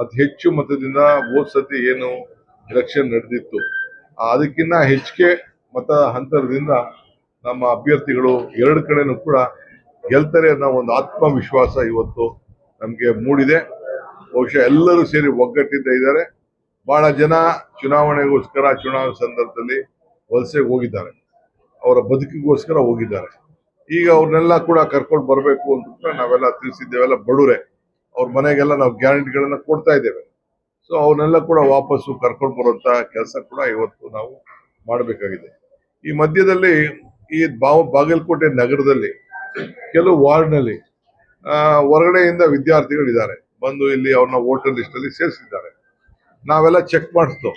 ಅತಿ ಹೆಚ್ಚು ಮತದಿಂದ ಹೋದ್ ಸತಿ ಏನು ಎಲೆಕ್ಷನ್ ನಡೆದಿತ್ತು ಅದಕ್ಕಿಂತ ಹೆಚ್ಚಿಗೆ ಮತ ಅಂತರದಿಂದ ನಮ್ಮ ಅಭ್ಯರ್ಥಿಗಳು ಎರಡು ಕಡೆನೂ ಕೂಡ ಗೆಲ್ತಾರೆ ಅನ್ನೋ ಒಂದು ಆತ್ಮವಿಶ್ವಾಸ ಇವತ್ತು ನಮಗೆ ಮೂಡಿದೆ. ಬಹುಶಃ ಎಲ್ಲರೂ ಸೇರಿ ಒಗ್ಗಟ್ಟಿಂದ ಇದ್ದಾರೆ. ಬಹಳ ಜನ ಚುನಾವಣೆಗೋಸ್ಕರ ಚುನಾವಣೆ ಸಂದರ್ಭದಲ್ಲಿ ವಲಸೆಗೆ ಹೋಗಿದ್ದಾರೆ, ಅವರ ಬದುಕಿಗೋಸ್ಕರ ಹೋಗಿದ್ದಾರೆ. ಈಗ ಅವ್ರನ್ನೆಲ್ಲ ಕೂಡ ಕರ್ಕೊಂಡು ಬರಬೇಕು ಅಂತ ಕೂಡ ನಾವೆಲ್ಲ ತಿಳಿಸಿದ್ದೇವೆಲ್ಲ ಬಡವರೇ, ಅವ್ರ ಮನೆಗೆಲ್ಲ ನಾವು ಗ್ಯಾರಂಟಿಗಳನ್ನ ಕೊಡ್ತಾ ಇದ್ದೇವೆ. ಸೊ ಅವನ್ನೆಲ್ಲ ಕೂಡ ವಾಪಸ್ಸು ಕರ್ಕೊಂಡು ಬರುವಂತ ಕೆಲಸ ಕೂಡ ಇವತ್ತು ನಾವು ಮಾಡಬೇಕಾಗಿದೆ. ಈ ಮಧ್ಯದಲ್ಲಿ ಈ ಬಾಗಲಕೋಟೆ ನಗರದಲ್ಲಿ ಕೆಲವು ವಾರ್ಡ್ನಲ್ಲಿ ಹೊರಗಡೆಯಿಂದ ವಿದ್ಯಾರ್ಥಿಗಳಿದ್ದಾರೆ, ಬಂದು ಇಲ್ಲಿ ಅವ್ರನ್ನ ವೋಟರ್ ಲಿಸ್ಟ್ ಅಲ್ಲಿ ಸೇರಿಸಿದ್ದಾರೆ. ನಾವೆಲ್ಲ ಚೆಕ್ ಮಾಡಿಸ್ತು,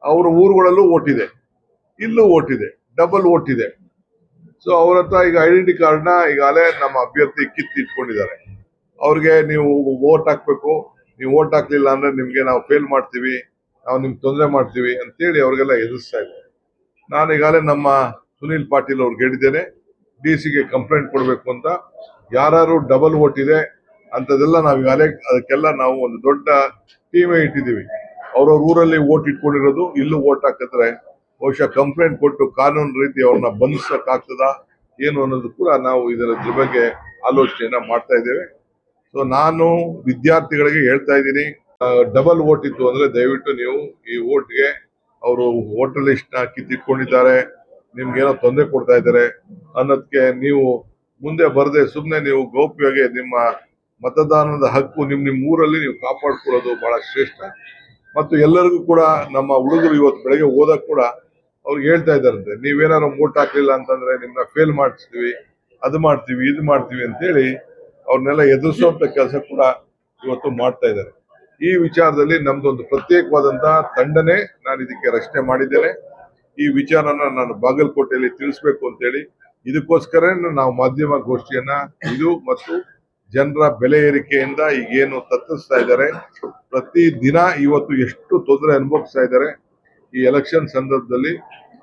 ಅವ್ರ ಊರುಗಳಲ್ಲೂ ಓಟ್ ಇದೆ, ಇಲ್ಲೂ ಓಟ್ ಇದೆ, ಡಬಲ್ ಓಟ್ ಇದೆ. ಸೊ ಅವ್ರ ಹತ್ರ ಈಗ ಐಡೆಂಟಿ ಕಾರ್ಡ್ನ ಈಗಾಗಲೇ ನಮ್ಮ ಅಭ್ಯರ್ಥಿ ಕಿತ್ತಿಟ್ಕೊಂಡಿದ್ದಾರೆ. ಅವ್ರಿಗೆ ನೀವು ವೋಟ್ ಹಾಕ್ಬೇಕು, ನೀವು ವೋಟ್ ಹಾಕ್ಲಿಲ್ಲ ಅಂದ್ರೆ ನಿಮ್ಗೆ ನಾವು ಫೇಲ್ ಮಾಡ್ತೀವಿ, ನಾವು ನಿಮ್ಗೆ ತೊಂದರೆ ಮಾಡ್ತೀವಿ ಅಂತೇಳಿ ಅವ್ರಿಗೆಲ್ಲ ಎದುರಿಸ್ತಾ ಇದ್ದಾರೆ. ನಾನು ಈಗಾಗಲೇ ನಮ್ಮ ಸುನೀಲ್ ಪಾಟೀಲ್ ಅವ್ರಿಗೆ ಹೇಳಿದ್ದೇನೆ, ಡಿಸಿಗೆ ಕಂಪ್ಲೇಂಟ್ ಕೊಡಬೇಕು ಅಂತ. ಯಾರು ಡಬಲ್ ವೋಟ್ ಇದೆ ಅಂತದೆಲ್ಲ ನಾವು ಈಗಾಗಲೇ ಅದಕ್ಕೆಲ್ಲ ನಾವು ಒಂದು ದೊಡ್ಡ ಟೀಮೇ ಇಟ್ಟಿದ್ದೀವಿ. ಅವ್ರವ್ರ ಊರಲ್ಲಿ ವೋಟ್ ಇಟ್ಕೊಂಡಿರೋದು ಇಲ್ಲೂ ವೋಟ್ ಹಾಕಿದ್ರೆ ಬಹುಶಃ ಕಂಪ್ಲೇಂಟ್ ಕೊಟ್ಟು ಕಾನೂನು ರೀತಿ ಅವ್ರನ್ನ ಬಂಧಿಸಕ್ಕಾಗ್ತದ ಏನು ಅನ್ನೋದು ಕೂಡ ನಾವು ಇದರ ಬಗ್ಗೆ ಆಲೋಚನೆಯನ್ನ ಮಾಡ್ತಾ ಇದ್ದೇವೆ. ಸೊ ನಾನು ವಿದ್ಯಾರ್ಥಿಗಳಿಗೆ ಹೇಳ್ತಾ ಇದ್ದೀನಿ, ಡಬಲ್ ವೋಟ್ ಇತ್ತು ಅಂದ್ರೆ ದಯವಿಟ್ಟು ನೀವು ಈ ವೋಟ್ಗೆ ಅವರು ವೋಟರ್ ಲಿಸ್ಟ್ ನ ಕಿತ್ತಿಟ್ಕೊಂಡಿದ್ದಾರೆ, ನಿಮ್ಗೇನೋ ತೊಂದರೆ ಕೊಡ್ತಾ ಇದ್ದಾರೆ ಅನ್ನೋದಕ್ಕೆ ನೀವು ಮುಂದೆ ಬರದೆ ಸುಮ್ಮನೆ ನೀವು ಗೌಪ್ಯವಾಗಿ ನಿಮ್ಮ ಮತದಾನದ ಹಕ್ಕು ನಿಮ್ಮ ಊರಲ್ಲಿ ನೀವು ಕಾಪಾಡ್ಕೊಳ್ಳೋದು ಬಹಳ ಶ್ರೇಷ್ಠ. ಮತ್ತು ಎಲ್ಲರಿಗೂ ಕೂಡ ನಮ್ಮ ಹುಡುಗರು ಇವತ್ತು ಬೆಳಗ್ಗೆ ಓದಕ್ ಕೂಡ ಅವ್ರಿಗೆ ಹೇಳ್ತಾ ಇದ್ದಾರಂತೆ, ನೀವೇನಾದ್ರು ವೋಟ್ ಹಾಕ್ಲಿಲ್ಲ ಅಂತಂದ್ರೆ ನಿಮ್ನ ಫೇಲ್ ಮಾಡಿಸ್ತೀವಿ, ಅದು ಮಾಡ್ತೀವಿ, ಇದು ಮಾಡ್ತೀವಿ ಅಂತೇಳಿ ಅವ್ರನ್ನೆಲ್ಲ ಎದುರಿಸುವಂತ ಕೆಲಸ ಕೂಡ ಇವತ್ತು ಮಾಡ್ತಾ ಇದ್ದಾರೆ. ಈ ವಿಚಾರದಲ್ಲಿ ನಮ್ದೊಂದು ಪ್ರತ್ಯೇಕವಾದಂತಹ ತಂಡನೆ ನಾನು ಇದಕ್ಕೆ ರಚನೆ ಮಾಡಿದ್ದೇನೆ. ಈ ವಿಚಾರನ ನಾನು ಬಾಗಲಕೋಟೆಯಲ್ಲಿ ತಿಳಿಸ್ಬೇಕು ಅಂತೇಳಿ ಇದಕ್ಕೋಸ್ಕರ ನಾವು ಮಾಧ್ಯಮ ಗೋಷ್ಠಿಯನ್ನ ಇದು ಮತ್ತು ಜನರ ಬೆಲೆ ಏರಿಕೆಯಿಂದ ಈಗೇನು ತತ್ತರಿಸ್ತಾ ಇದ್ದಾರೆ, ಪ್ರತಿ ದಿನ ಇವತ್ತು ಎಷ್ಟು ತೊಂದರೆ ಅನುಭವಿಸ್ತಾ ಇದ್ದಾರೆ, ಈ ಎಲೆಕ್ಷನ್ ಸಂದರ್ಭದಲ್ಲಿ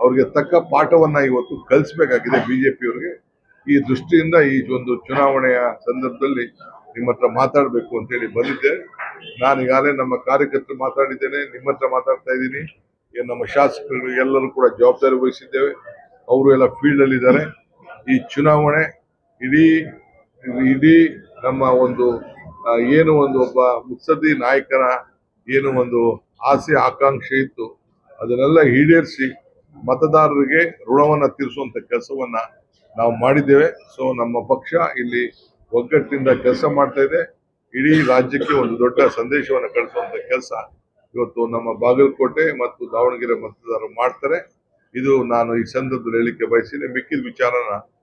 ಅವ್ರಿಗೆ ತಕ್ಕ ಪಾಠವನ್ನ ಇವತ್ತು ಕಲಿಸಬೇಕಾಗಿದೆ ಬಿಜೆಪಿಯವರಿಗೆ. ಈ ದೃಷ್ಟಿಯಿಂದ ಈ ಒಂದು ಚುನಾವಣೆಯ ಸಂದರ್ಭದಲ್ಲಿ ನಿಮ್ಮ ಹತ್ರ ಮಾತಾಡಬೇಕು ಅಂತೇಳಿ ಬಂದಿದ್ದೆ. ನಾನು ಈಗಾಗಲೇ ನಮ್ಮ ಕಾರ್ಯಕರ್ತರು ಮಾತಾಡಿದ್ದೇನೆ, ನಿಮ್ಮ ಹತ್ರ ಮಾತಾಡ್ತಾ ಇದ್ದೀನಿ. ನಮ್ಮ ಶಾಸಕರು ಎಲ್ಲರೂ ಕೂಡ ಜವಾಬ್ದಾರಿ ವಹಿಸಿದ್ದೇವೆ, ಅವರು ಎಲ್ಲ ಫೀಲ್ಡ್ ಅಲ್ಲಿ ಇದ್ದಾರೆ. ಈ ಚುನಾವಣೆ ಇಡೀ ನಮ್ಮ ಒಂದು ಏನು ಒಂದು ಒಬ್ಬ ಮುತ್ಸದ್ದಿ ನಾಯಕನ ಏನು ಒಂದು ಆಸೆ ಆಕಾಂಕ್ಷೆ ಇತ್ತು ಅದನ್ನೆಲ್ಲ ಈಡೇರಿಸಿ ಮತದಾರರಿಗೆ ಋಣವನ್ನ ತೀರಿಸುವಂತ ಕೆಲಸವನ್ನ ನಾವು ಮಾಡಿದ್ದೇವೆ. ಸೊ ನಮ್ಮ ಪಕ್ಷ ಇಲ್ಲಿ ಒಗ್ಗಟ್ಟಿನಿಂದ ಕೆಲಸ ಮಾಡ್ತಾ ಇದೆ, ಇಡೀ ರಾಜ್ಯಕ್ಕೆ ಒಂದು ದೊಡ್ಡ ಸಂದೇಶವನ್ನು ಕಳಿಸುವಂತ ಕೆಲಸ ಇವತ್ತು ನಮ್ಮ ಬಾಗಲಕೋಟೆ ಮತ್ತು ದಾವಣಗೆರೆ ಮತದಾರರು ಮಾಡ್ತಾರೆ. ಇದು ನಾನು ಈ ಸಂದರ್ಭದಲ್ಲಿ ಹೇಳಿಕೆ ಬಯಸಿದೆ. ಮಿಕ್ಕಿದ ವಿಚಾರನ